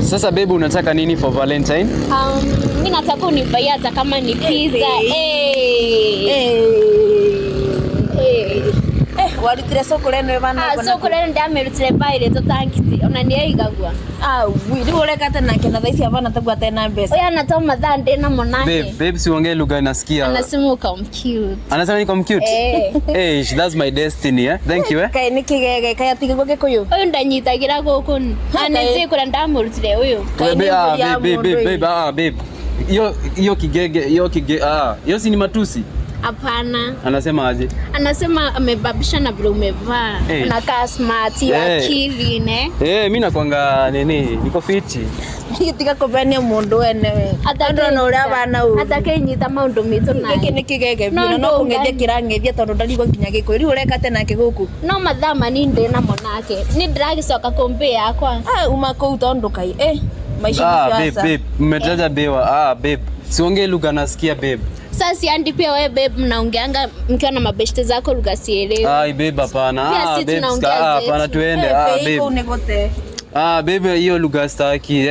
Sasa babe, unataka nini for Valentine? Mimi nataka unibaie hata kama ni pizza. Warutire soko rene bana. Soko rene ndamerutire baire tutankiti. Ona ni aigagwa. Wili ureka tena kena thaisi hapana tagwa tena pesa. Oya anatoa madhande na monake. Babe, siongee lugha nasikia. Anasema uko cute. Anasema niko cute? That's my destiny, eh? Thank you, eh? Kai nikigege kai atige goge koyo. Oyo ndanyitagira guku. Aneze kura ndamurutire uyu. Babe. Yo kigege, yo si ni matusi. Hapana. Anasema aje? Anasema amebabisha na vile umevaa. Unakaa smart, akili ne. Mimi nakwanga niko fiti. Tiga kopania mundu enewe. Ando no ria bana u. Atakenyita maundu mitu na. Giki nikigege bino no kungethia kirangethia tondu ndarigwa nginya giko. Riu ureka tena kiguku. No mathama ni ndi na monake. Ni ndiragicoka kombe yakwa. Uma kou tondu kai. Maisha ni sasa. Babe, mmetaja bewa. Babe. Siongee lugha nasikia babe. Sasa andi pia wewe babe mnaongeanga mkiwa na mabeshte zako lugha sielewi. Babe hapana. Babe hapana tuende. Babe. Babe hiyo lugha staki.